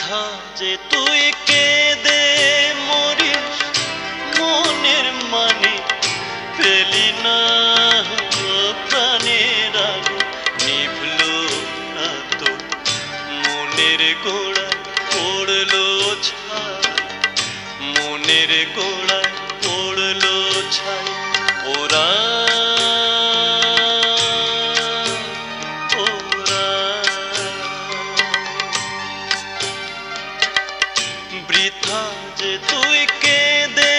বৃথা যে তুই কেঁদে মরিস মনের মানে পেলি না প্রাণের আগুন নিভলো না তো মনের গোড়ায় পড়লো ছাই মনের গোড়ায় পড়লো ছাই ওরা বৃথা যে তুই কেঁদে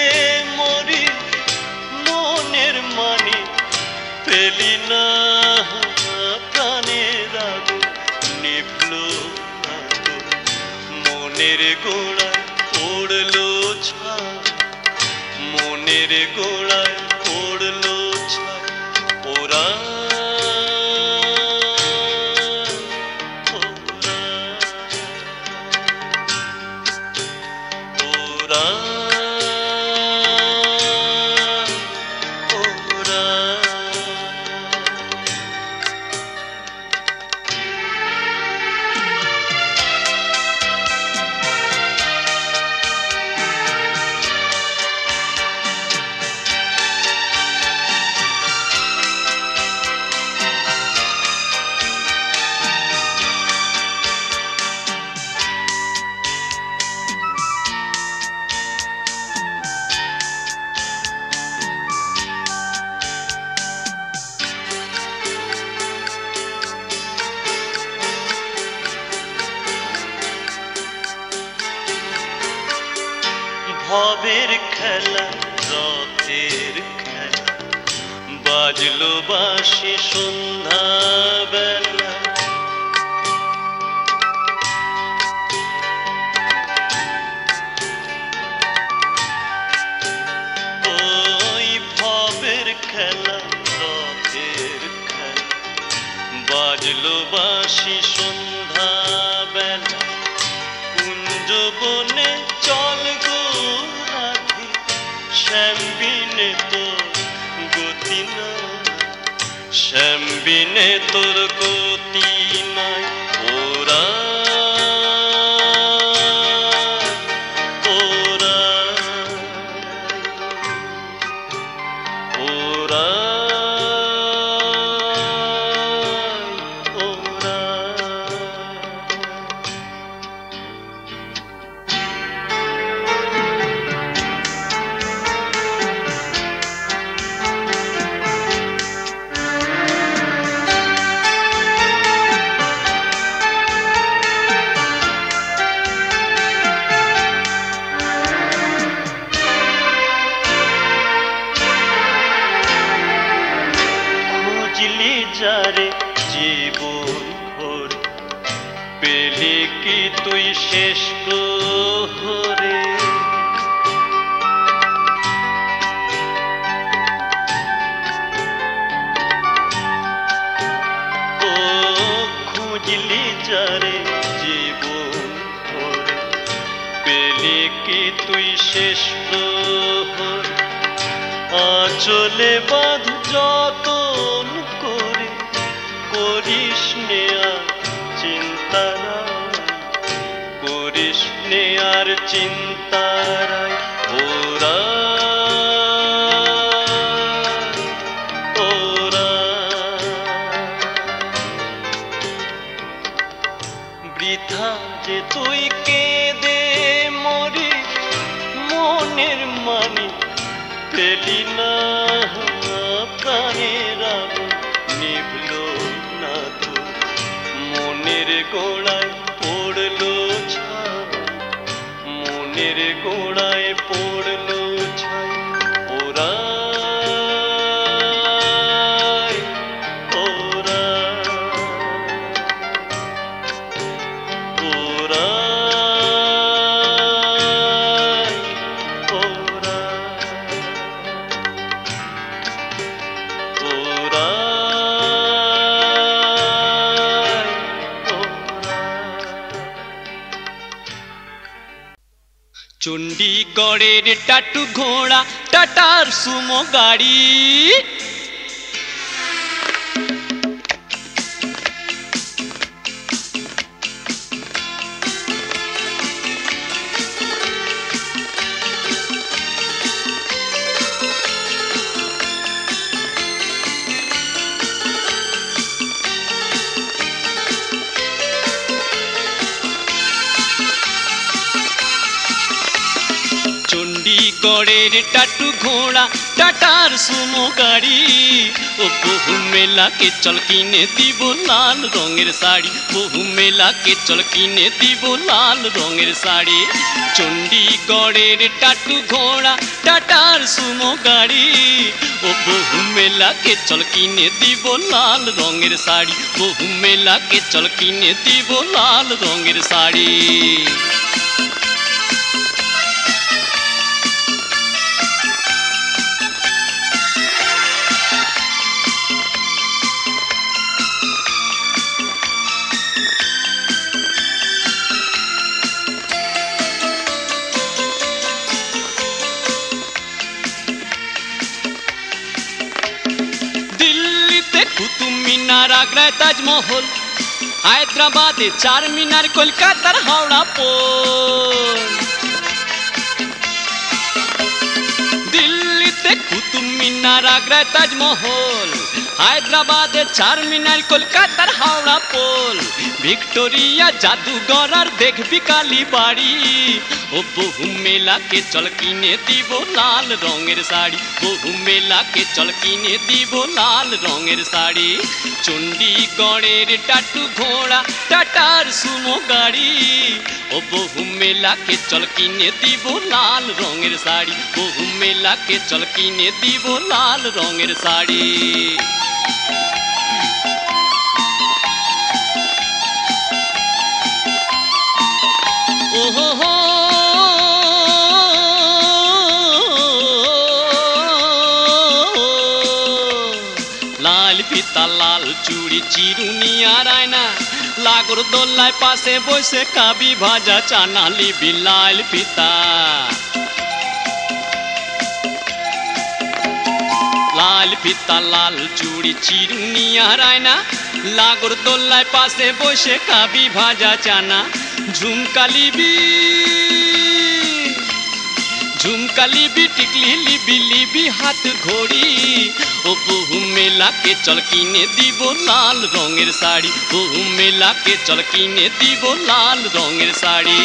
মরিস মনের মানে পেলি না প্রাণের আগুন নিভলো না তো মনের গোড়ায় পড়লো ছাই মনের গোড়ায় পড়লো ছাই ওরা ভবের খেলা রথের খেলা বাজলো বাঁশি সন্ধ্যা বেলা ওই ভবের খেলা রথের খেলা বাজলো বাঁশি সন্ধ্যা বেলা কুঞ্জ বনে চল গো রাধে শ্যাম বিনে তোর গতি নাই শ্যাম বিনে তোর গতি নাই ওরা ওরা ওরা যারে জীবন ভরে পেলি কি তুই শেষ প্রহরে ও খুঁজলি যারে জীবন ভরে পেলি কি তুই শেষ প্রহরে আঁচলে বাঁধ যতন করে করিস নে আর চিন্তা করিস নে আর চিন্তা ওরা ওরা বৃথা যে তুই কেঁদে মরিস মনের মানে পেলি না প্রাণের আগুন নিভলো না তো মনের গোড়ায় পড়লো ছাই মনের গোড়ায় পড়লো ছাই ওরা ওরা ওরা চণ্ডীগড়ের টাটু ঘোড়া টাটার সুমো গাড়ি গড়ের টাটু ঘোড়া টাটার সুমো গাড়ি ও বহু মেলাকে চল কিনে দিব লাল রঙের শাড়ি বহু মেলাকে চল কিনে দিব লাল রঙের শাড়ি চণ্ডীগড়ের টাটু ঘোড়া টাটার সুমো গাড়ি ও বহু মেলাকে চল কিনে দিব লাল রঙের শাড়ি বহু মেলাকে চল কিনে দিব লাল রঙের শাড়ি আগ্রায় তাজমহল হায়দ্রাবাদে চারমিনার কলকাতার হাওড়া পোল দিল্লিতে কুতুব মিনার আগ্রায় তাজমহল হায়দ্রাবাদে চারমিনার কলকাতার হাওড়া পোল ভিক্টোরিয়া জাদুঘর আর দেখবি কালী বাড়ি ও বহু মেলাকে চল কিনে দিব লাল রঙের শাড়ি বহু মেলাকে চল কিনে দিব লাল রঙের শাড়ি চণ্ডীগড়ের টাটু ঘোড়া টাটার সুমো গাড়ি ও বহু মেলাকে চল কিনে দিব লাল রঙের শাড়ি বহু মেলাকে চল কিনে দিব লাল রঙের শাড়ি ওহো লাল ফিতা লাল চুড়ি চিরুনি আর আয়না লাগর দোল্লায় পাশে বসে কাবি ভাজা চানা লিবি লাল ফিতা লাল ফিতা লাল চুড়ি চিরুনি আর আয়না লাগর দোল্লায় পাশে বসে কাবি ভাজা চানা ঝুমকা লিবি টিকলি লিবি লিবি হাত ঘড়ি ও বহু মেলাকে চল কিনে দিব লাল রঙের শাড়ি বহু মেলাকে চল কিনে দিব লাল রঙের শাড়ি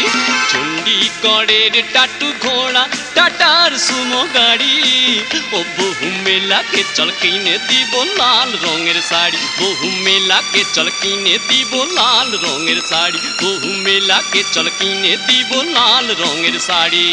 চণ্ডীগড়ের টাটু ঘোড়া টাটার সুমো গাড়ি ও বহু মেলাকে চল কিনে দিব লাল রঙের শাড়ি বহু মেলাকে চল কিনে দিব লাল রঙের শাড়ি বহু মেলাকে চল কিনে দিব লাল রঙের শাড়ি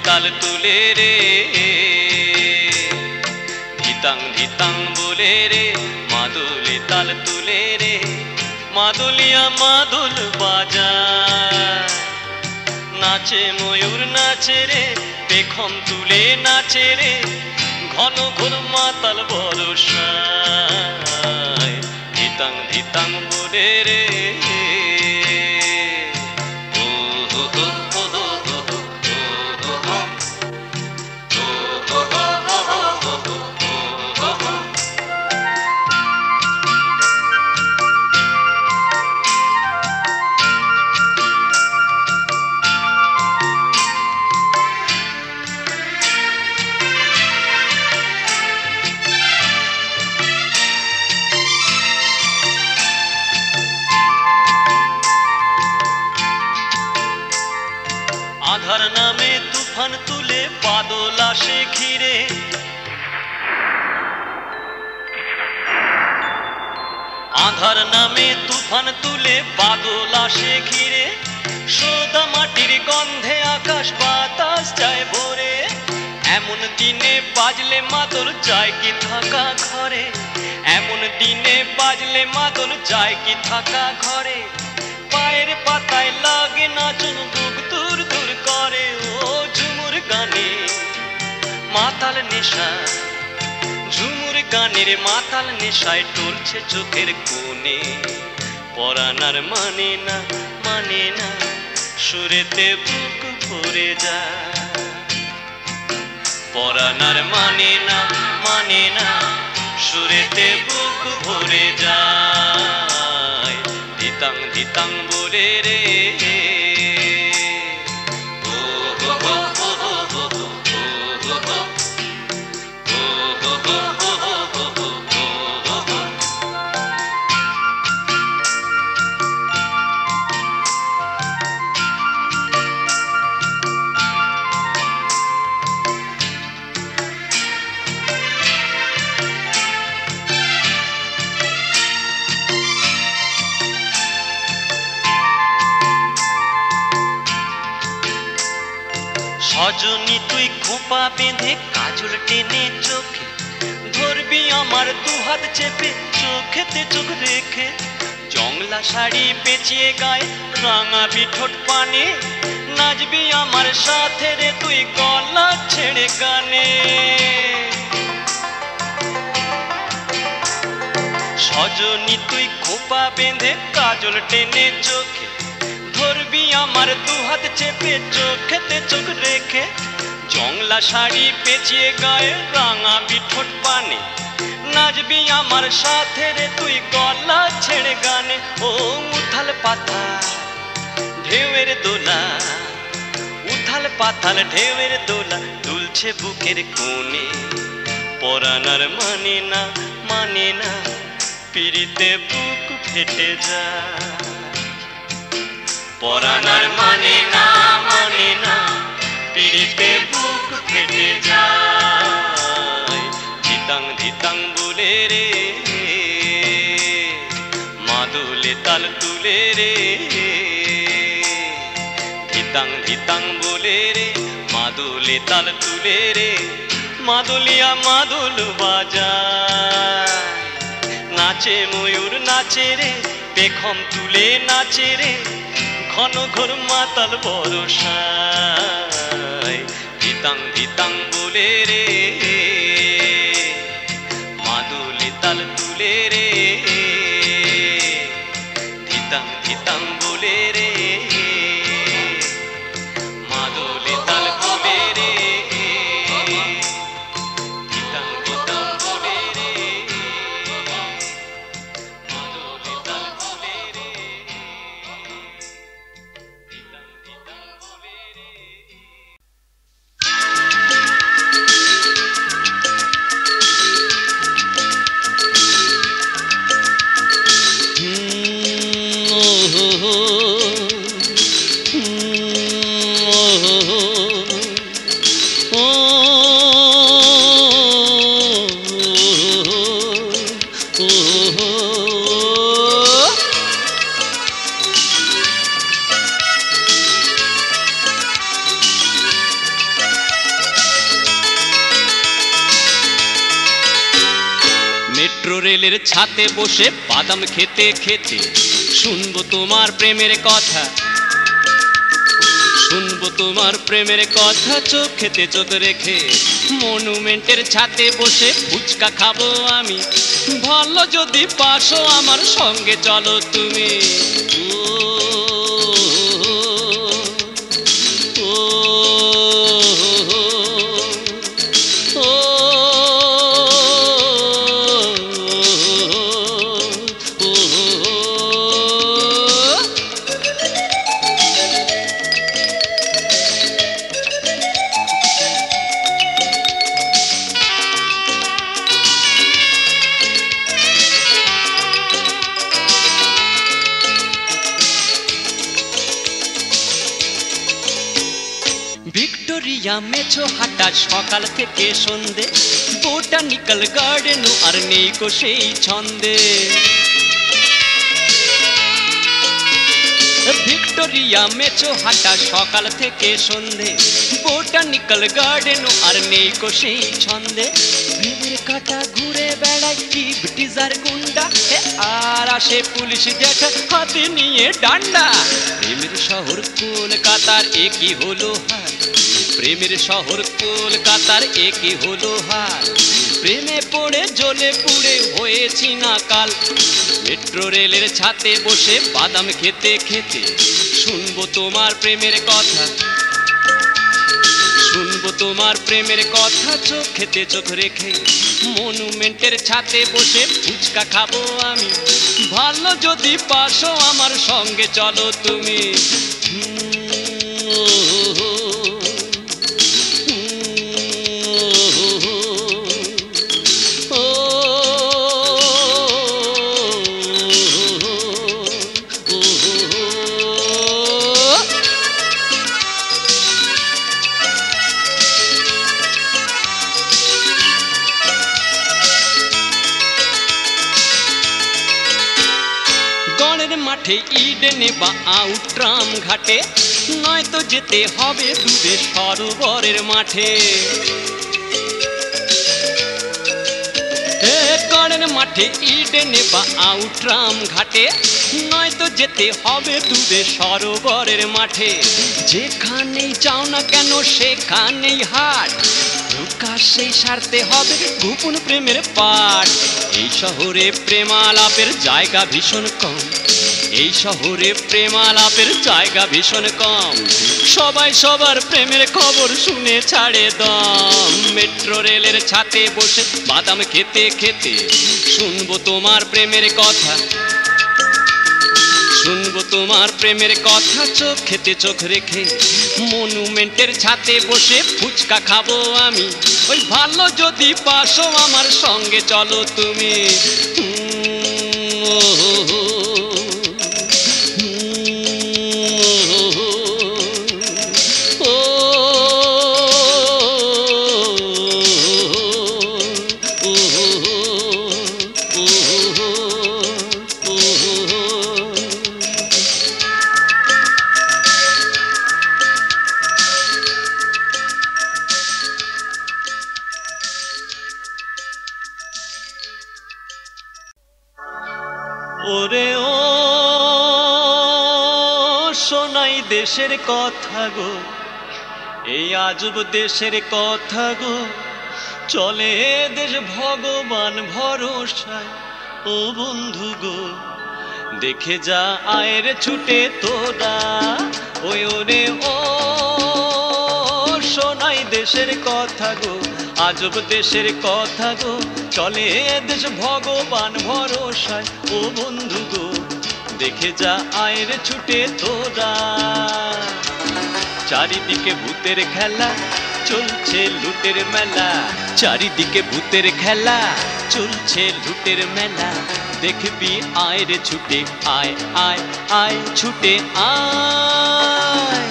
ताल तुले रे धितांग धितांग बोले रे मादुली ताल तुले रे मादुलिया मादुल बाजा नाचे मयूर नाचे रे पेखम तुले नाचे रे घन घोर माताल बरसाय धितांग धितांग बोले रे তুফান তুলে বাদল আসে ঘিরে, আধার নামে তুফান তুলে বাদল আসে ঘিরে, সোদা মাটির গন্ধে আকাশ বাতাস যায় ভরে। এমন দিনে বাজলে মাদল যায় কি থাকা ঘরে, এমন দিনে বাজলে মাদল যায় কি থাকা ঘরে। পায়ের পাতায় লাগে নাচন বুক দূর দূর করে, ও ঝুমুর গানে মাতাল নেশা, ঝুমুর গানের মাতাল নেশায় টলছে চোখের কোণে। পরাণ আর মানে না, মানে না, সুরেতে বুক ভরে যায়। পরাণ আর মানে না, মানে না, সুরেতে বুক ভরে যায়। ধিতাং ধিতাং বলে রে, ও হো হো হো হো হো হো হো হো, ও হো হো হো হো হো হো হো হো। সজনী তুই খোপা বেঁধে কাজল টেনে চোখে, ধরবি আমার দুহাত চেপে চোখেতে চোখ রেখে। জংলা শাড়ি পেঁচিয়ে গায়ে রাঙাবি ঠোঁট পানে, নাচবি আমার সাথে রে তুই গলা ছেড়ে গানে। সজনী তুই খোপা বেঁধে কাজল টেনে চোখে, ধরবি আমার দুহাত চেপে চোখেতে চোখ রেখে। জংলা শাড়ি পেঁচিয়ে গায়ে রাঙাবি ঠোঁট পানে, নাচবি আমার সাথে রে তুই গলা ছেড়ে গানে। ও উথাল পাথাল ঢেউয়ের দোলা, উথাল পাথাল ঢেউয়ের দোলা দুলছে বুকের কোণে। পরাণ আর মানে না, মানে না, পিড়িতে বুক ফেটে যায়। পরাণ আর মানে না, মানে না, পিড়িতে বুক ফেটে যায়। ধিতাং ধিতাং বলে রে, মাদলে তাল তুলে রে। ধিতাং ধিতাং বলে রে, মাদলে তাল তুলে রে। মাদলিয়া মাদল বাজায়, নাচে ময়ূর নাচে রে, পেখম তুলে নাচে রে, ঘন ঘোর মাতাল বরসায়। ধিতাং ধিতাং বলে রে, মাদলে তাল তুলে রে। ধিতাং ধিতাং বলে রে, মাদলে তাল তুলে রে। ধিতাং ধিতাং বলে রে, মাদলে তাল তুলে রে। মেট্রো রেলের ছাতে বসে বাদাম খেতে খেতে শুনবো তোমার প্রেমের কথা, শুনবো তোমার প্রেমের কথা চোখেতে চোখ রেখে। মনুমেন্টের ছাতে বসে ফুচকা খাবো আমি, ভালো যদি পাশো আমার সঙ্গে চলো তুমি। ও ভিক্টোরিয়া মেছো হাঁটা সকাল থেকে সন্ধে, বোটানিক্যাল গার্ডেনও আর নেই কো সেই ছন্দে। ভিক্টোরিয়া মেছো হাঁটা সকাল থেকে সন্ধে, বোটানিক্যাল গার্ডেনও আর নেই কো সেই ছন্দে। প্রেমের কাঁটা ঘুরে বেড়ায় টিপটিজার গুন্ডা, আর আসে পুলিশ জ্যাঠা হাতে নিয়ে ডান্ডা। প্রেমের শহর কলকাতার একই হলো হাল, প্রেমের শহর কলকাতার একই হলো হাল। প্রেমে পড়ে জ্বলে পুড়ে হয়েছি না কাল। মেট্রো রেলের ছাতে বসে বাদাম খেতে খেতে শুনবো তোমার প্রেমের কথা, শুনবো তোমার প্রেমের কথা চোখ খেতে চোখ রেখে। মনুমেন্টের ছাতে বসে ফুচকা খাবো আমি, ভালো যদি পাশো আমার সঙ্গে চলো তুমি। মাঠে ইডেনে বা আউট্রাম ঘাটে, নয়তো যেতে হবে দূরে সরোবরের মাঠে। গড়ের মাঠে ইডেনে বা আউট্রাম ঘাটে, নয়তো যেতে হবে দূরে সরোবরের মাঠে। যেখানেই যাও না কেন সেখানেই হাট, প্রকাশ্যেই সারতে হবে গোপন প্রেমের পাঠ। এই শহরে প্রেমালাপের জায়গা ভীষণ কম, এই শহরে প্রেমালাপের জায়গা ভীষণ কম। সবাই সবার প্রেমের খবর শুনে ছাড়ে দম। মেট্রো রেলের ছাতে বসে বাদাম খেতে খেতে শুনবো তোমার প্রেমের কথা, শুনবো তোমার প্রেমের কথা চোখ খেতে চোখ রেখে। মনুমেন্টের ছাতে বসে ফুচকা খাবো আমি, ওই ভালো যদি পাশো আমার সঙ্গে চলো তুমি। ওরে ও সোনাই দেশের কথা গো, এই আজব দেশের কথা গো, চলে দেশ ভগবান ভরসায়। ও বন্ধু গো দেখে যা আয়ের ছুটে তোরা, ওই ওরে ও সোনাই দেশের কথা গো, আজব দেশের কথা গো, চলে দেশ ভগবান ভরসায়। ও বন্ধু গো দেখে যা আয়ের ছুটে তোরা। চারিদিকে ভূতের খেলা চলছে লুটের মেলা, চারিদিকে ভূতের খেলা চলছে লুটের মেলা। দেখবি আয়ের ছুটে আয় আয় আয় ছুটে আয়।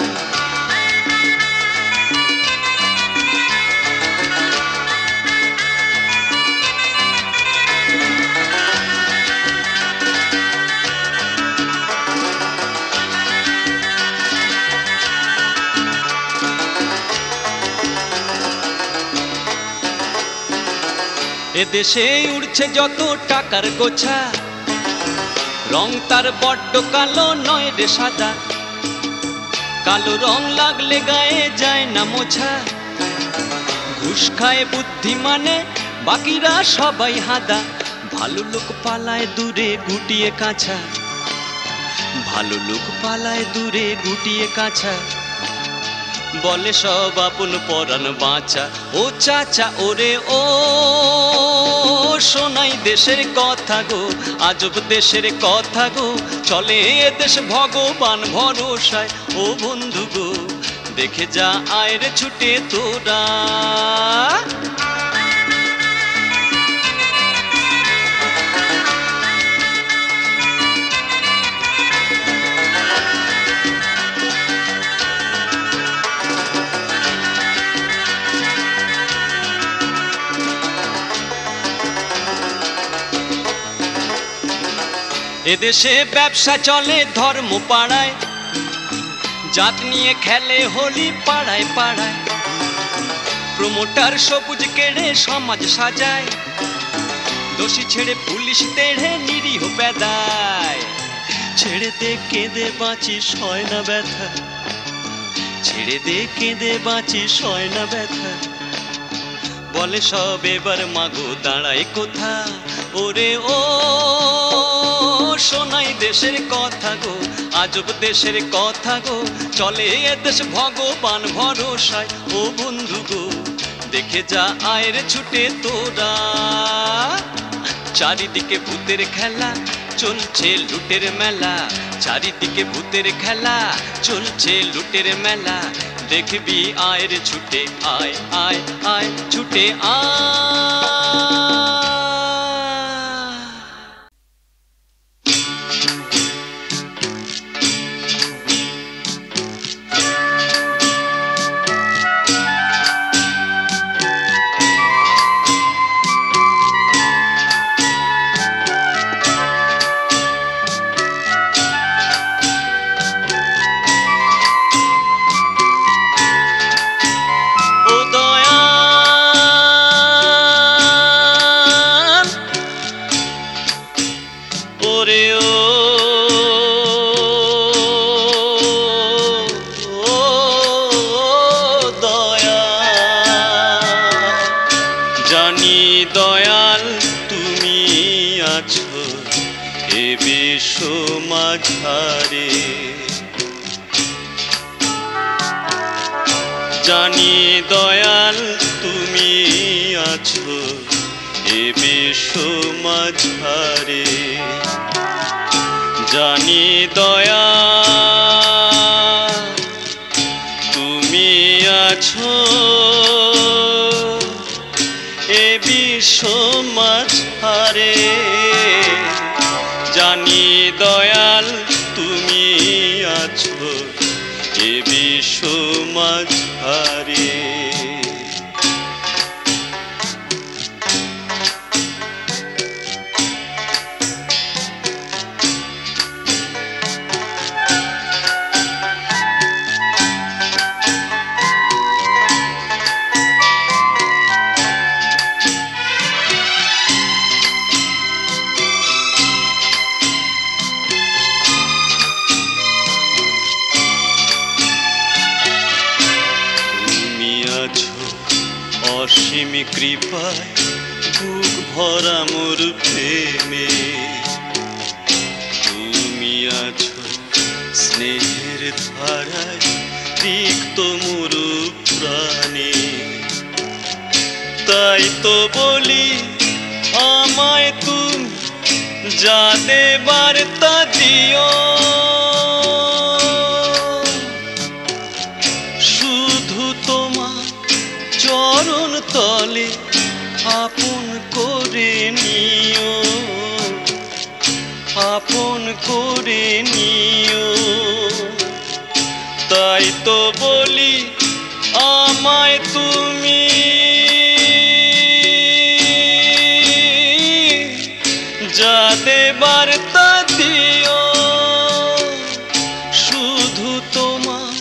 এদেশে উড়ছে যত টাকার গোছা, রং তার বড্ড কালো নয় রে সাদা। কালো রং লাগলে গায়ে যায় না মোছা, ঘুষ খায় বুদ্ধিমানে বাকিরা সবাই হাদা। ভালো লোক পালায় দূরে গুটিয়ে কাছা, ভালো লোক পালায় দূরে গুটিয়ে কাছা। বলে সব আপন পরাণ বাঁচা। ও চাচা ওরে ও সোনাই দেশের কথা গো, আজব দেশের কথা গো, চলে এ দেশ ভগবান ভরসায়। ও বন্ধু গো দেখে যা আয়ের ছুটে তোরা। এদেশে ব্যবসা চলে ধর্ম পাড়ায়, জাত নিয়ে খেলে হোলি পাড়ায় পাড়ায়, প্রমোটার সবুজ কেড়ে সমাজ সাজায়, দোষী ছেড়ে পুলিশ তেড়ে নিরীহ বেদায়। ছেড়ে দে কেঁদে বাঁচি সয় না ব্যথা, ছেড়ে দে কেঁদে বাঁচি সয় না ব্যথা, বলে সব এবার মাগো দাঁড়ায় কোথা। ওরে ও শোনাই দেশের কথা গো, আজব দেশের কথা গো, চলে এদেশ ভগবান ভরসায়। ও বন্ধু গো দেখে যা আয়ের ছুটে তোরা, চারিদিকে ভূতের খেলা চলছে লুটের মেলা, চারিদিকে ভূতের খেলা চলছে লুটের মেলা, দেখবি আয়ের ছুটে আয় আয় আয় ছুটে আয়। জানি দয়াল তুমি আছো এ বিশ্ব মাঝারে, জানি দয়াল তুমি আছো এ বিশ্ব মাঝারে, জানি দয়াল তুমি আছো এ বিশ্ব মাঝারে। অসীম কৃপায় বুক ভরা মোর প্রেমে, তুমি আছো স্নেহের ধারায় রিক্ত মোর প্রাণে, তাই তো বলি আমায় তুমি যা দেবার তা দিও, শুধু তোমার চরণ তলে আপন করে নিও, আপন করে নিও, তাই তো বলি আমায় তুমি যা দেবার তা দিও, শুধু তোমার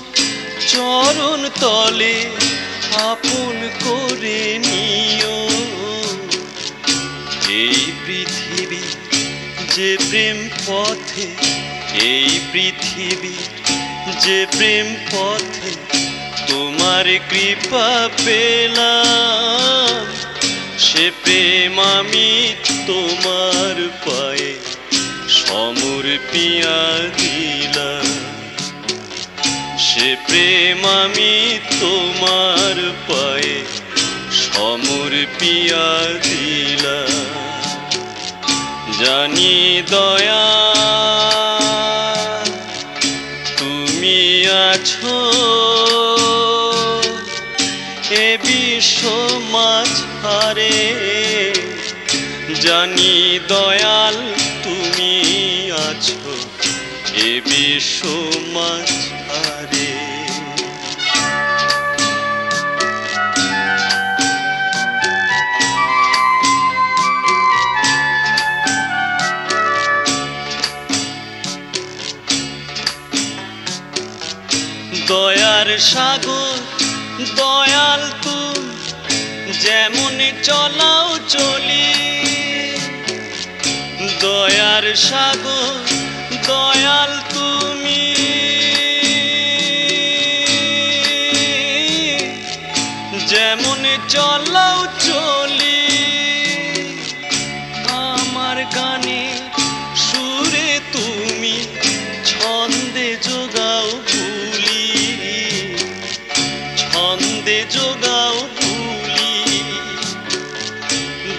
চরণ তলে আপন করে নিও। এই পৃথিবী যে প্রেম পথে, এই পৃথিবী যে প্রেম পথে তোমার কৃপা পেলাম, সে প্রেম আমি তোমার পায়ে সমর্পিয়া দিলাম, সে প্রেম আমি তোমার পায়ে সমর্পিয়া দিলাম। জানি দয়াল তুমি আছো এ বিশ্ব মাঝারে, জানি দয়াল তুমি আছো এ বিশ্ব মাঝারে। দয়ার সাগর দয়াল তুমি যেমন চলাও চলি দয়ার সাগর দয়াল তুমি যেমন চলাও চলি আমার গানে সুরে তুমি ছন্দে যোগাও ভুলি ছন্দে যোগাও ভুলি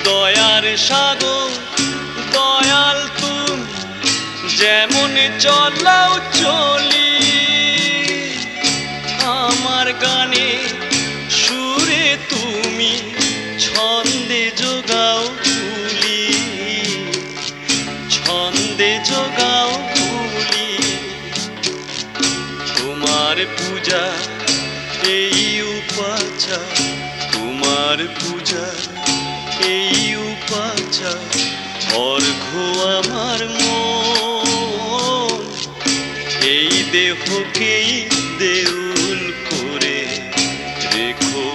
দয়ার সাগর দয়াল তুমি যেমন চলাও চলি আমার গানে সুরে তুমি ছন্দে যোগাও ভুলি ছন্দে যোগাও ভুলি তোমার পূজা এই উপাচার তোমার পূজা এই উপাচার অর্ঘ্য আমার মন এই দেহকেই দেউল করে রেখো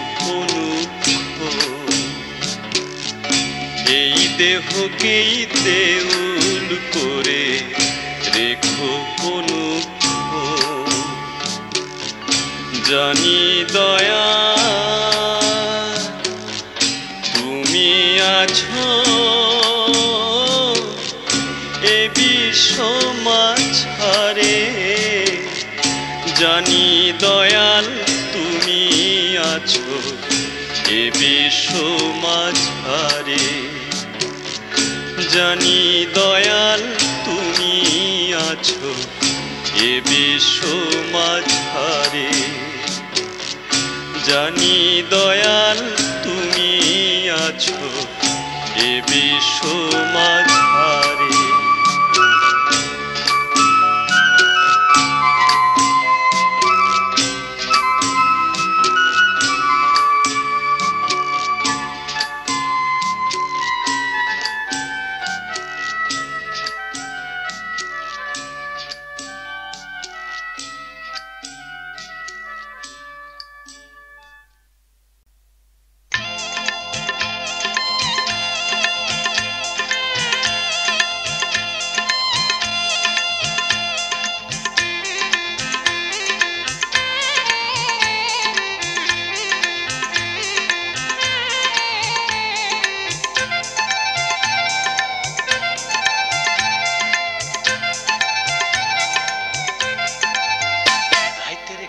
এই দেহকেই দেউল করে রেখো জানি দয়া তুমি আছো এ বিশ্ব মাঝারে জানি দয়াল তুমি আছো এ বিশ্ব মাঝারে জানি দয়াল তুমি আছো এ বিশ্ব মাঝারে জানি দয়াল তুমি আছো এ বিশ্ব মাঝারে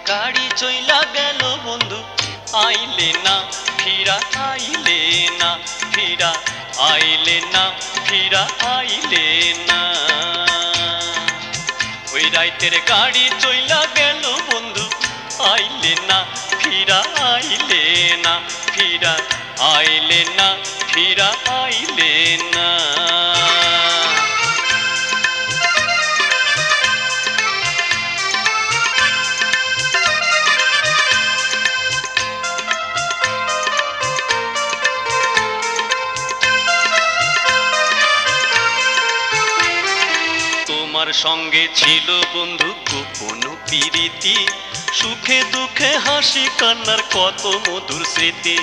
গাড়ি চইলা গেল বন্ধু আইলে না ফিরা আইলে না ফিরা আইলে না ফিরা আইলে না ওই রাইতের গাড়ি চইলা গেল বন্ধু আইলে না ফিরা আইলে না ফিরা আইলে না ফিরা আইলে না তোমার সঙ্গে ছিল বন্ধু গোপন প্রীতি সুখে দুঃখে হাসি কান্নার কত মধুর স্মৃতি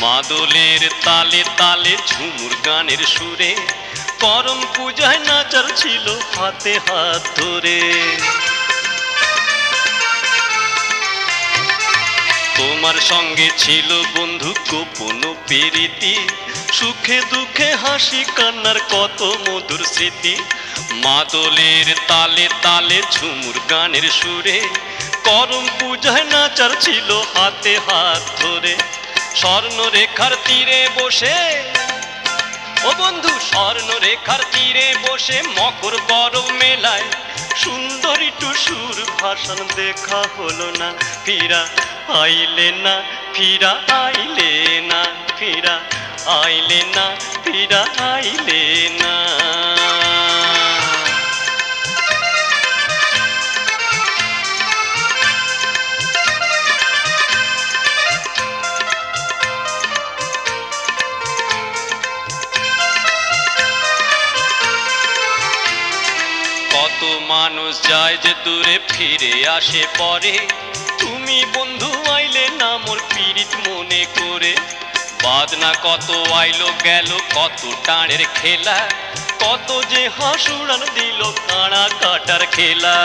মাদলের তালে তালে ঝুমুর গানের সুরে করম পূজায় নাচার ছিল হাতে হাত ধরে তোমার সঙ্গে ছিল বন্ধু গোপন প্রীতি সুখে দুঃখে হাসি কান্নার কত মধুর স্মৃতি মাদলের তালে তালে ঝুমুর গানের সুরে করম পূজায় নাচার ছিল হাতে হাত ধরে স্বর্ণরেখার তীরে বসে ও বন্ধু স্বর্ণরেখার তীরে বসে মকর পরব মেলায় সুন্দরী টুসুর ভাষণ দেখা হলো না ফিরা আইলে না ফিরা আইলে না ফিরা আইলে না ফিরা আইলে না কত মানুষ যায় যে দূরে ফিরে আসে পরে তুমি তুমি বন্ধু আইলে না মোর পীড়িত মনে করে বাদনা কত আইলো গেল কত টাণের খেলা কত যে হাসুরান দিল কাঁড়া কাটার খেলা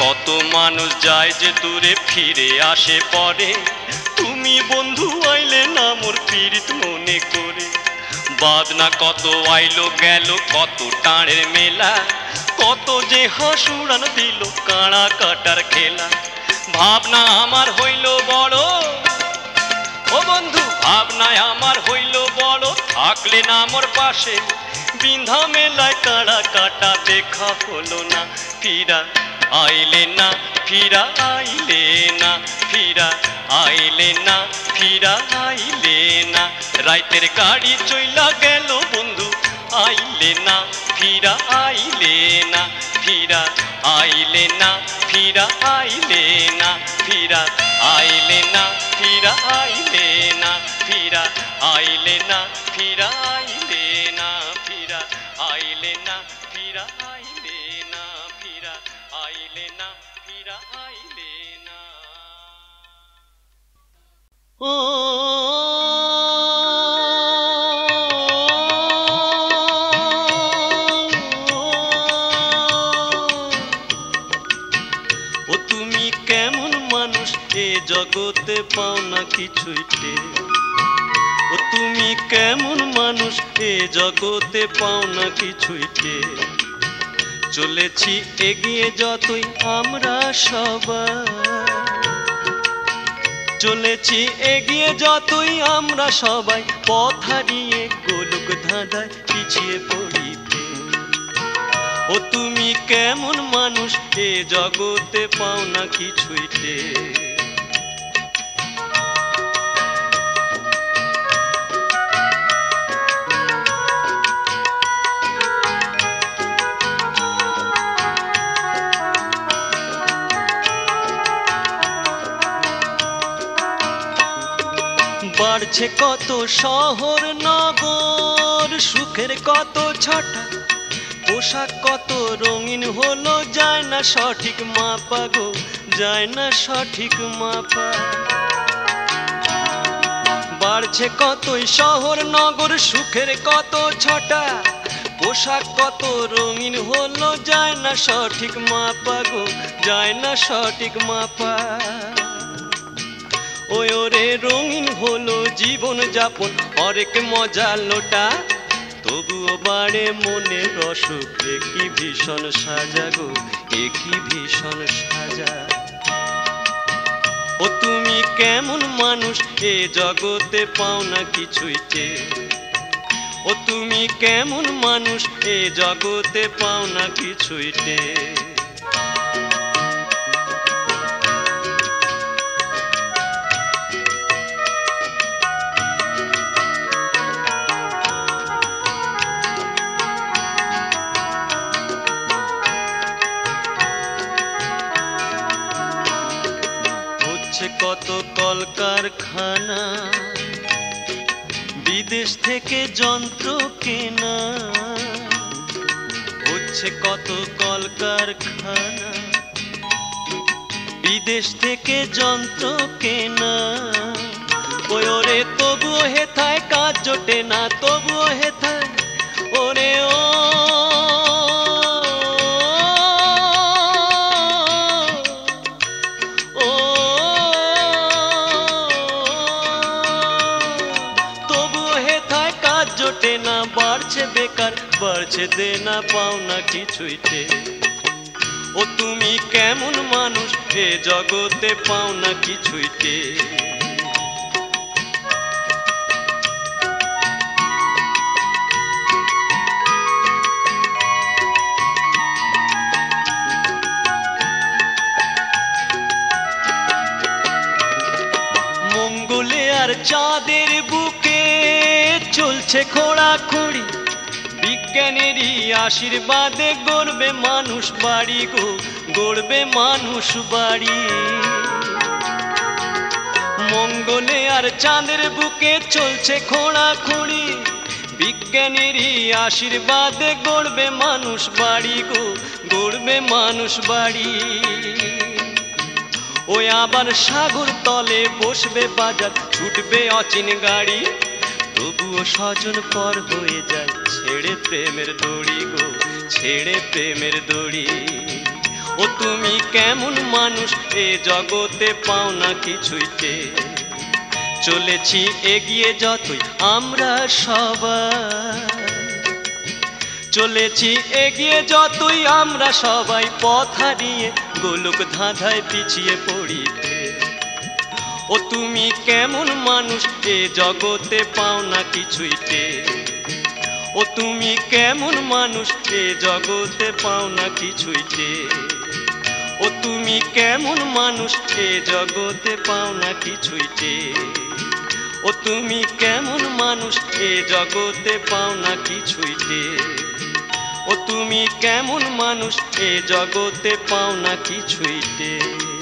কত মানুষ যায় যে দূরে ফিরে আসে পরে তুমি বন্ধু আইলে না মোর পীড়িত মনে করে বাদনা কত আইলো গেল কত টাণের মেলা কত যে হাসুরান দিল কাঁড়া কাটার খেলা ভাবনা আমার হইল বড় ও বন্ধু ভাবনায় আমার হইল বড় থাকলে না মোর পাশে বিন্ধা মেলায় কাঁড়া কাটা দেখা হলো না ফিরা আইলে না ফিরা আইলে না ফিরা আইলে না ফিরা আইলে না রাইতের গাড়ি চইলা গেল বন্ধু আইলে না ফিরা আইলে না ফিরা আইলে না ফিরা আইলে না ফিরা আইলে না ফিরা আইলে না ফিরা আইলে না ফিরা আইলে না ফিরা আইলে না ফিরা আইলে না ফিরা আইলে না ফিরা আইলে না ও তুমি কেমন মানুষ এ জগতে পাও না কিছুই টের ও তুমি কেমন মানুষ এ জগতে পাও না কিছুই টের চলেছি এগিয়ে যতই আমরা সবাই চলেছি এগিয়ে যতই আমরা সবাই পথ হারিয়ে গোলক ধাঁধায় পিছিয়ে পড়ি ও তুমি কেমন মানুষ এ জগতে পাও না কিছুই টের বাড়ছে কত শহর নগর সুখের কত ছটা পোশাক কত রঙিন হলো যায় না সঠিক মাপা গো যায় না সঠিক মাপা বাড়ছে কতই শহর নগর সুখের কত ছটা পোশাক কত রঙিন হলো যায় না সঠিক মাপা গো যায় না সঠিক মাপা ওরে রঙিন হলো জীবন যাপন হরেক মজা লোটা তবুও বাড়ে মনে রসক একই ভীষণ সাজা গো একই ভীষণ সাজা ও তুমি কেমন মানুষ এ জগতে পাও না কিছুই টের ও তুমি কেমন মানুষ এ জগতে পাও না কিছুই টের কত কলকারখানা বিদেশ থেকে যন্ত্র কেনা হচ্ছে কত কলকারখানা বিদেশ থেকে যন্ত্র কেনা ওরে তবুও হেথায় কাজ জোটে না তবুও হেথায় ওরে ও জোটে না বাড়ছে বেকার বাড়ছে দেনা পাওনা কিছুই টের ও তুমি কেমন মানুষ এ জগতে পাও না কিছুই টের মঙ্গলে আর চাঁদের বুকে চলছে খোঁড়াখুঁড়ি বিজ্ঞানেরই আশীর্বাদে গড়বে মানুষ বাড়ি গো গড়বে মানুষ বাড়ি মঙ্গলে আর চাঁদের বুকে চলছে খোঁড়াখুঁড়ি বিজ্ঞানীরই আশীর্বাদে গড়বে মানুষ বাড়ি গো, গড়বে মানুষ বাড়ি। ওই আবার সাগর তলে বসবে বাজার, ছুটবে অচিন গাড়ি। তবুও স্বজন পর হয়ে যায় ছেড়ে প্রেমের দড়ি গো, ছেড়ে প্রেমের দড়ি। ও তুমি কেমন মানুষ এ জগতে পাও না কিছুই টের। চলেছি এগিয়ে যতই আমরা সবাই, চলেছি এগিয়ে যতই আমরা সবাই, পথ হারিয়ে গোলক ধাঁধায় পিছিয়ে পড়ি। ও তুমি কেমন মানুষ এ জগতে পাও না কিছুই টের। ও তুমি কেমন মানুষ এ জগতে পাও না কিছুই টের। ও তুমি কেমন মানুষ এ জগতে পাও না কিছুই টের। ও তুমি কেমন মানুষ এ জগতে পাও না কিছুই টের। ও তুমি কেমন মানুষ এ জগতে পাও না কিছুই টের।